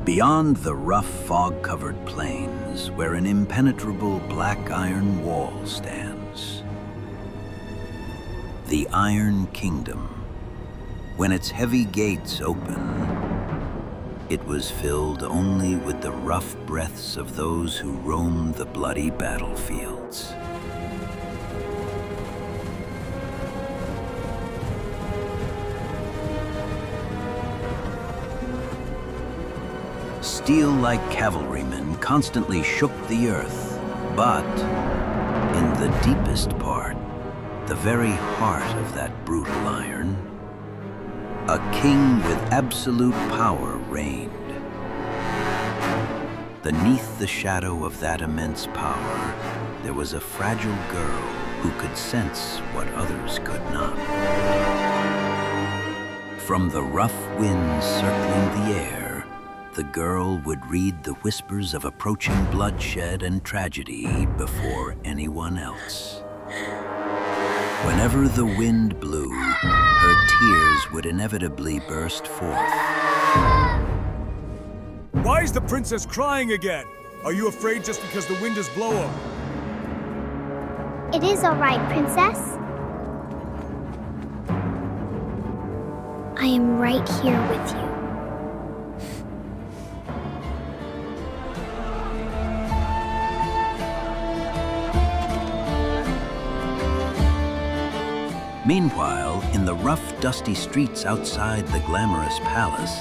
Beyond the rough fog-covered plains, where an impenetrable black iron wall stands. The Iron Kingdom. When its heavy gates open, it was filled only with the rough breaths of those who roamed the bloody battlefields. Steel-like cavalrymen constantly shook the earth, but in the deepest part, the very heart of that brutal iron, a king with absolute power reigned. Beneath the shadow of that immense power, there was a fragile girl who could sense what others could not. From the rough winds circling the air, the girl would read the whispers of approaching bloodshed and tragedy before anyone else. Whenever the wind blew, her tears would inevitably burst forth. Why is the princess crying again? Are you afraid just because the wind is blowing? It is all right, princess. I am right here with you. Meanwhile, in the rough, dusty streets outside the glamorous palace,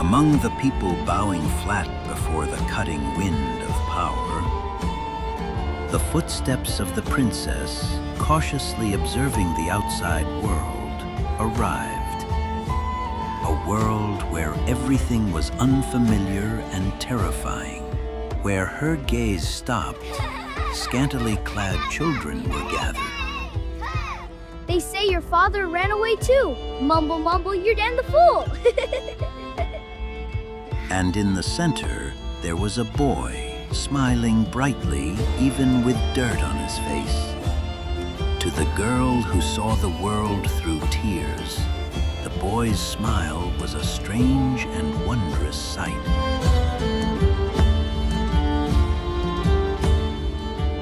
among the people bowing flat before the cutting wind of power, the footsteps of the princess, cautiously observing the outside world, arrived. A world where everything was unfamiliar and terrifying, where her gaze stopped. Scantily clad children were gathered. They say your father ran away too. Mumble, mumble, you're Dan the Fool. And in the center, there was a boy, smiling brightly, even with dirt on his face. To the girl who saw the world through tears, the boy's smile was a strange and wondrous sight.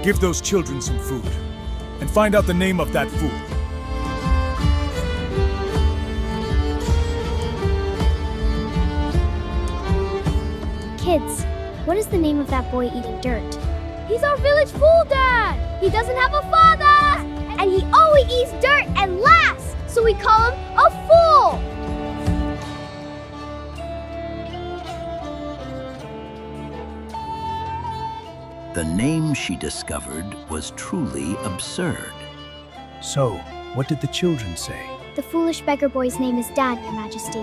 Give those children some food, and find out the name of that fool. Kids, what is the name of that boy eating dirt? He's our village fool, Dad! He doesn't have a father! And he always eats dirt and laughs, so we call him a fool! The name she discovered was truly absurd. So, what did the children say? The foolish beggar boy's name is Dan, Your Majesty.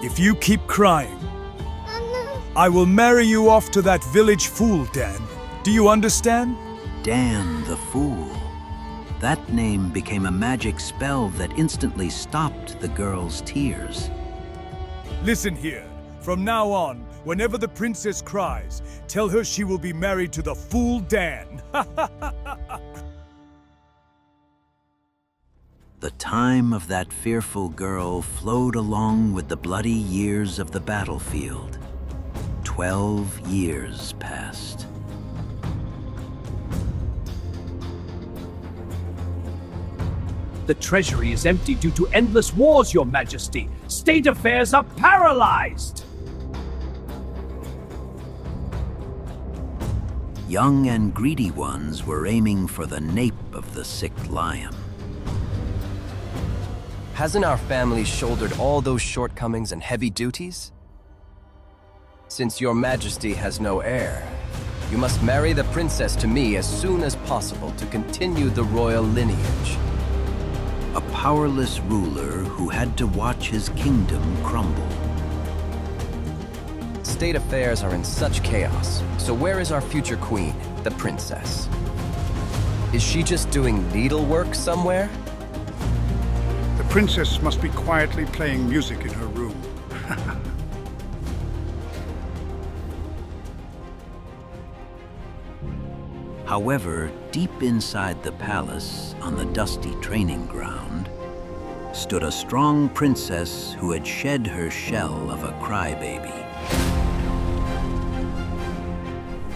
If you keep crying, I will marry you off to that village fool, Dan. Do you understand? Dan the Fool. That name became a magic spell that instantly stopped the girl's tears. Listen here. From now on, whenever the princess cries, tell her she will be married to the fool Dan. The time of that fearful girl flowed along with the bloody years of the battlefield. 12 years passed. The treasury is empty due to endless wars, Your Majesty. State affairs are paralyzed. Young and greedy ones were aiming for the nape of the sick lion. Hasn't our family shouldered all those shortcomings and heavy duties? Since Your Majesty has no heir, you must marry the princess to me as soon as possible to continue the royal lineage. A powerless ruler who had to watch his kingdom crumble. State affairs are in such chaos, so where is our future queen, the princess? Is she just doing needlework somewhere? The princess must be quietly playing music in her room. However, deep inside the palace, on the dusty training ground, stood a strong princess who had shed her shell of a crybaby.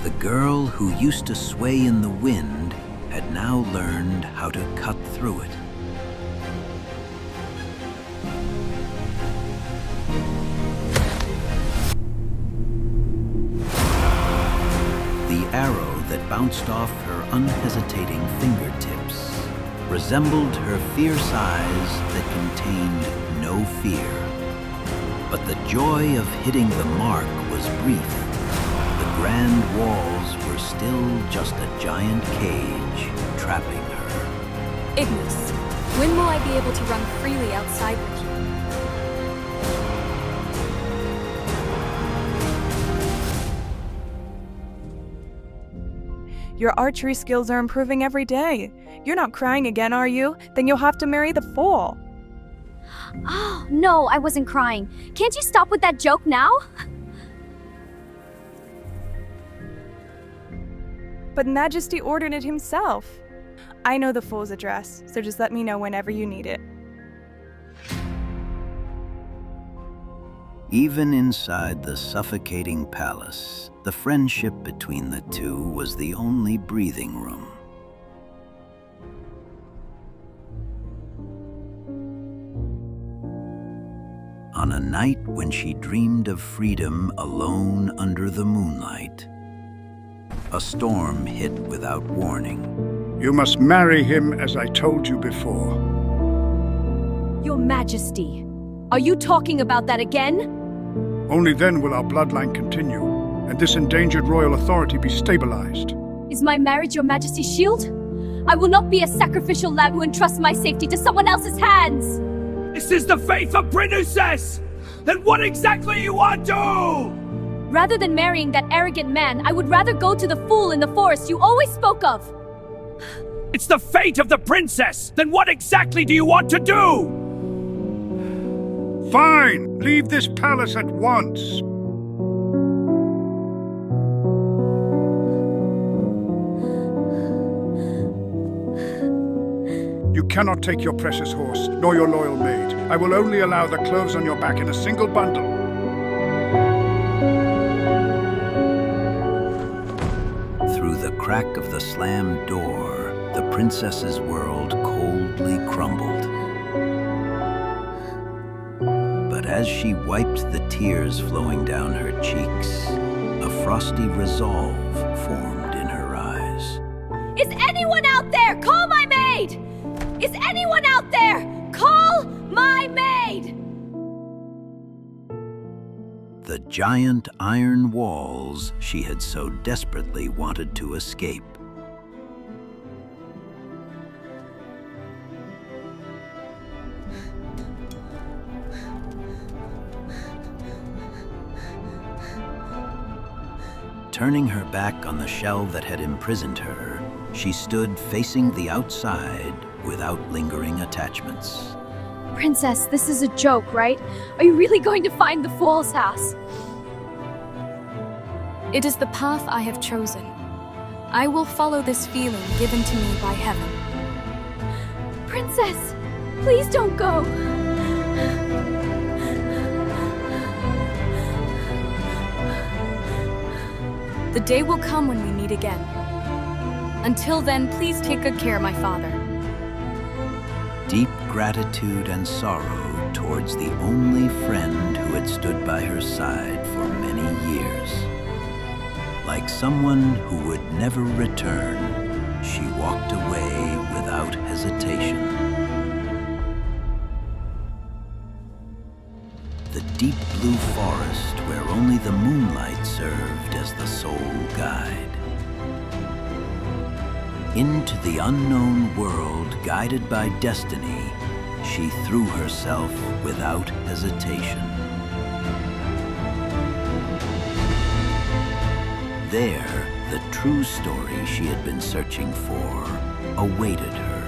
The girl who used to sway in the wind had now learned how to cut through it. The arrow that bounced off her unhesitating fingertips resembled her fierce eyes that contained no fear. But the joy of hitting the mark was brief. The grand walls were still just a giant cage trapping her. Ignis, when will I be able to run freely outside with you? Your archery skills are improving every day. You're not crying again, are you? Then you'll have to marry the fool. Oh, no, I wasn't crying. Can't you stop with that joke now? But Majesty ordered it himself. I know the fool's address, so just let me know whenever you need it. Even inside the suffocating palace, the friendship between the two was the only breathing room. On a night when she dreamed of freedom alone under the moonlight, a storm hit without warning. You must marry him as I told you before. Your Majesty, are you talking about that again? Only then will our bloodline continue, and this endangered royal authority be stabilized. Is my marriage your Majesty's shield? I will not be a sacrificial lamb who entrusts my safety to someone else's hands! This is the faith of princess! Then what exactly you want to? Rather than marrying that arrogant man, I would rather go to the fool in the forest you always spoke of! It's the fate of the princess! Then what exactly do you want to do? Fine! Leave this palace at once! You cannot take your precious horse, nor your loyal maid. I will only allow the clothes on your back in a single bundle. Through the crack of the slammed door, the princess's world coldly crumbled. But as she wiped the tears flowing down her cheeks, a frosty resolve formed in her eyes. Is anyone out there? Call my maid! Is anyone out there? Call my maid! The giant iron walls she had so desperately wanted to escape. Turning her back on the shell that had imprisoned her, she stood facing the outside without lingering attachments. Princess, this is a joke, right? Are you really going to find the fool's house? It is the path I have chosen. I will follow this feeling given to me by heaven. Princess, please don't go. The day will come when we meet again. Until then, please take good care, my father. Deep gratitude and sorrow towards the only friend who had stood by her side for many years. Like someone who would never return, she walked away without hesitation. The deep blue forest where only the moonlight served as the sole guide. Into the unknown world, guided by destiny, she threw herself without hesitation. There, the true story she had been searching for awaited her.